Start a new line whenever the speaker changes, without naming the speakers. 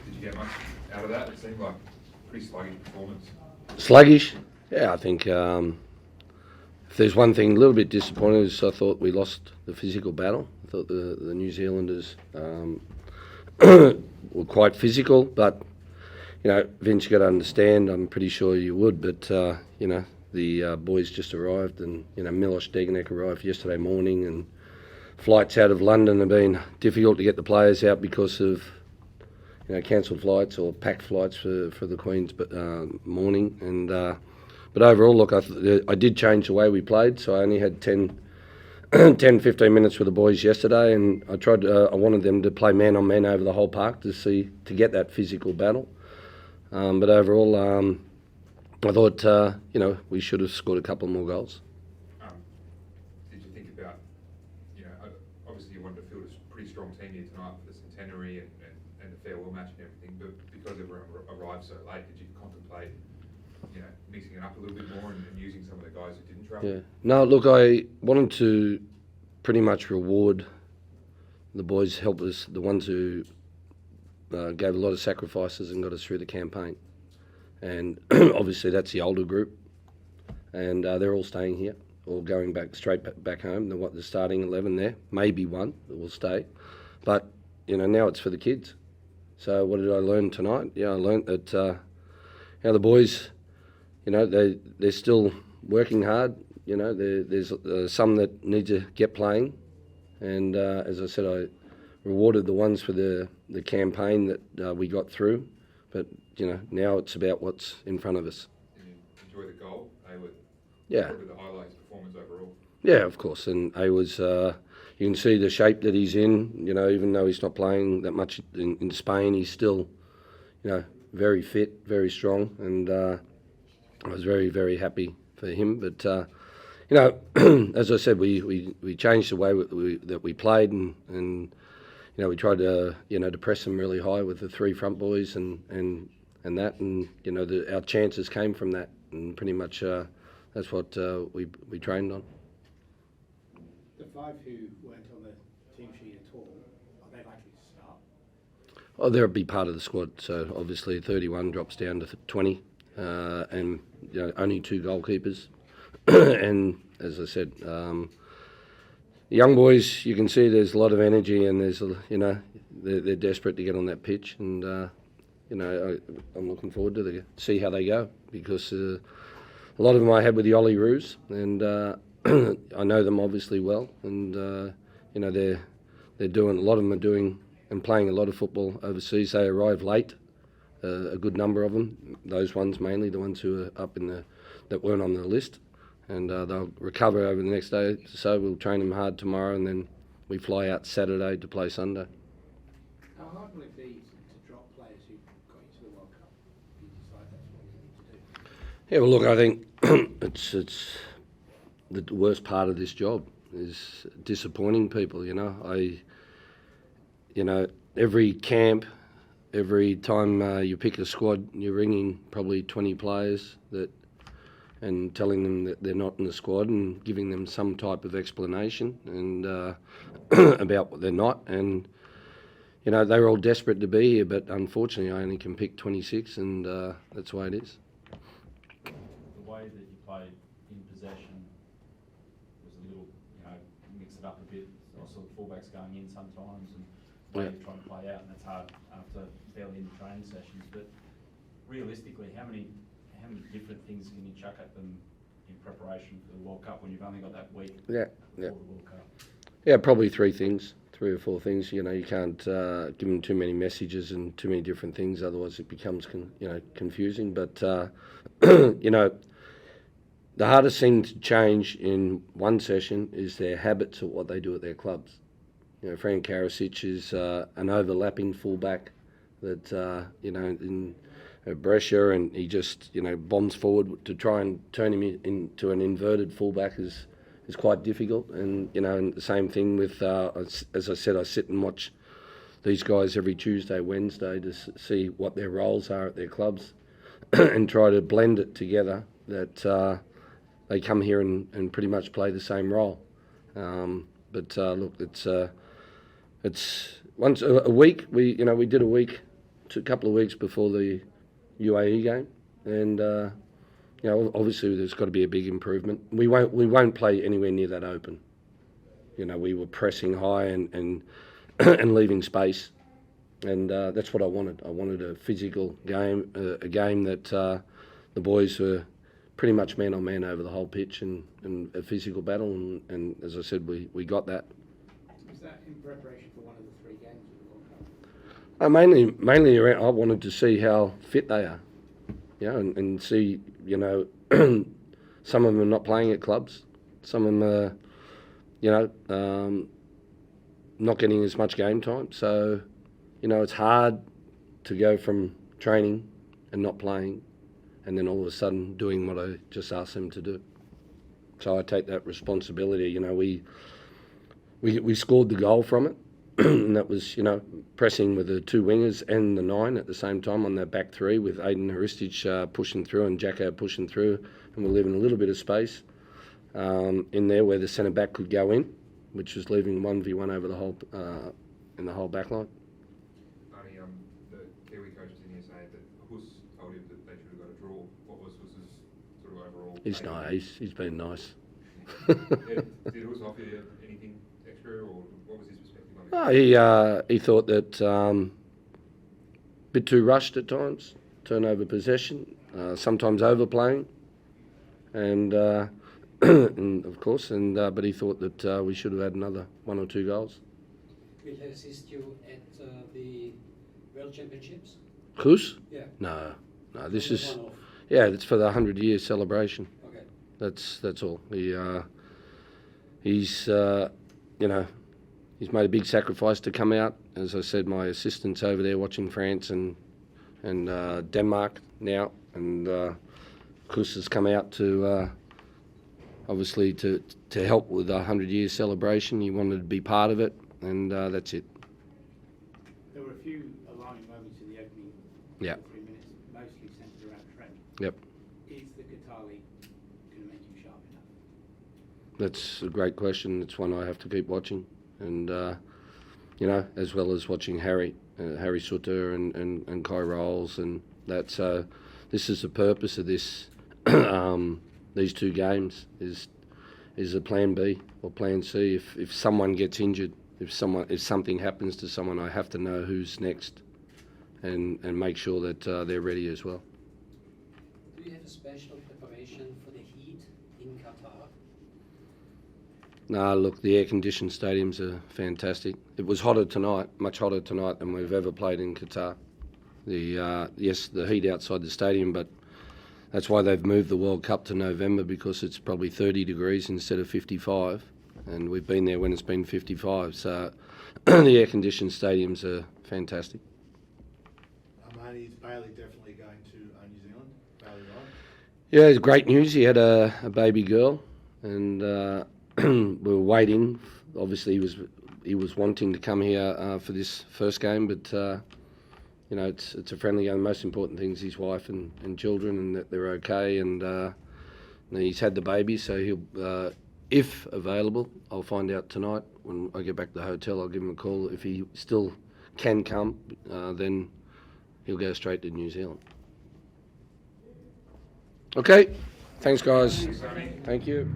Did you get much out of that? It seemed like a pretty sluggish performance.
Sluggish? Yeah, I think if there's one thing a little bit disappointing is I thought we lost the physical battle. I thought the New Zealanders were quite physical, but Vince, you got to understand. I'm pretty sure you would, but the boys just arrived, and Milos Degenek arrived yesterday morning, and flights out of London have been difficult to get the players out because of cancelled flights or packed flights for the Queen's morning. And but overall, look, I did change the way we played, so I only had 10, 15 minutes with the boys yesterday, and I wanted them to play man on man over the whole park to get that physical battle. But overall, I thought we should have scored a couple more goals.
Did you think about, obviously you wanted to field a pretty strong team here tonight for the centenary and the farewell match and everything, but because everyone arrived so late, did you contemplate mixing it up a little bit more and using some of the guys who didn't travel?
Yeah. No, look, I wanted to pretty much reward the boys, helpers, the ones who gave a lot of sacrifices and got us through the campaign. And obviously that's the older group, and they're all staying here, or going straight back home. The starting 11 there, maybe one that will stay, but now it's for the kids. So what did I learn tonight? Yeah, I learned that the boys, they're still working hard. There's some that need to get playing, and as I said, I rewarded the ones for the campaign that we got through. But now it's about what's in front of us.
Did you enjoy the goal?
Yeah.
Probably the highlights performance overall.
Yeah, of course. And A was, you can see the shape that he's in. Even though he's not playing that much in Spain, he's still, very fit, very strong, and I was very, very happy for him. But as I said, we changed the way that we played, and we tried to to press them really high with the three front boys and that, and our chances came from that, and pretty much that's what we trained on.
The five who weren't on the team sheet at all, are they likely to start?
Oh, they'll be part of the squad. So obviously 31 drops down to 20, and only two goalkeepers, and as I said. Young boys, you can see there's a lot of energy, and there's they're desperate to get on that pitch, and I'm looking forward to see how they go, because a lot of them I had with the Ollie Roos, and I know them obviously well, and they're doing, a lot of them are doing and playing a lot of football overseas. They arrive late, a good number of them. Those ones mainly, the ones who are up that weren't on the list. And they'll recover over the next day, so we'll train them hard tomorrow, and then we fly out Saturday to play Sunday.
How hard will it be to drop players who got into the World Cup if you decide that's what you need to do?
Yeah, well, look, I think it's the worst part of this job is disappointing people. Every camp, every time you pick a squad, you're ringing probably 20 players and telling them that they're not in the squad, and giving them some type of explanation and about what they're not. And they're all desperate to be here, but unfortunately I only can pick 26, and that's the way it is.
The way that you played in possession was a little, mix it up a bit. I saw the fullbacks going in sometimes, and the way you're trying to play out, and that's hard after barely in the training sessions. But realistically, how many different things can you chuck at them in preparation for the World Cup when you've only got that week before the World Cup? Yeah,
probably three or four things. You can't give them too many messages and too many different things, otherwise it becomes confusing. But the hardest thing to change in one session is their habits of what they do at their clubs. Frank Karasic is an overlapping fullback that in Brescia, and he just bombs forward. To try and turn him into an inverted fullback is quite difficult. And and the same thing with as I said, I sit and watch these guys every Tuesday, Wednesday to see what their roles are at their clubs and try to blend it together that they come here and pretty much play the same role. But look, it's once a week. We did a week a couple of weeks before the UAE game, and you know, obviously there's got to be a big improvement. We won't play anywhere near that open. You know, we were pressing high and and leaving space, and that's what I wanted. I wanted a physical game, a game that the boys were pretty much man on man over the whole pitch, and a physical battle, and as I said, we got that.
Was that in preparation for one of the 3 games of the World Cup?
Mainly around, I wanted to see how fit they are, you know, and see, you know, some of them are not playing at clubs, some of them are, you know, not getting as much game time. So, you know, it's hard to go from training and not playing, and then all of a sudden doing what I just asked them to do. So I take that responsibility. You know, we scored the goal from it, and that was, you know, pressing with the 2 wingers and the 9 at the same time on that back 3, with Aiden Haristic pushing through and Jacko pushing through, and we're leaving a little bit of space in there where the centre back could go in, which was leaving 1v1 over the whole in the whole back line.
Barney, the Kiwi coaches in here say that Hus told him that they should have got a draw. What was Hus's sort of overall?
He's nice. He's been nice.
Did Hus offer you anything extra, or what was his perspective on it?
He thought that a bit too rushed at times, turnover possession, sometimes overplaying, and and of course, but he thought that we should have had another 1 or 2 goals.
Will he assist you at the World Championships?
Kus?
Yeah.
No. This
Only
is
one-off.
yeah. It's for the 100-year celebration.
Okay.
That's all. He's you know, he's made a big sacrifice to come out. As I said, my assistant's over there watching France and Denmark now, and Kus has come out to obviously to help with the 100-year celebration. He wanted to be part of it, and that's it.
There were a few alarming moments in the opening
Yeah.
3 minutes, mostly centred around Trent.
Yep.
Is the Qatar League going to make him sharp enough?
That's a great question. It's one I have to keep watching, and you know, as well as watching Harry Sutter and Kai Rolls and that. So this is the purpose of this. These 2 games is a plan B or plan C. If someone gets injured, if something happens to someone, I have to know who's next, and make sure that they're ready as well.
Do you have a special preparation for the heat in Qatar?
No, look, the air-conditioned stadiums are fantastic. It was hotter tonight, much hotter tonight than we've ever played in Qatar. Yes, the heat outside the stadium, but that's why they've moved the World Cup to November, because it's probably 30 degrees instead of 55, and we've been there when it's been 55. So the air-conditioned stadiums are fantastic.
Marnie, is Bailey definitely going to New Zealand? Bailey Ryan?
Yeah, it's great news. He had a baby girl, and we were waiting. Obviously, he was wanting to come here for this first game, but you know, it's a friendly game. The most important thing is his wife and children, and that they're okay. And he's had the baby, so he'll, if available, I'll find out tonight when I get back to the hotel. I'll give him a call. If he still can come, then he'll go straight to New Zealand. Okay, thanks guys.
Thanks, Barney.
Thank you.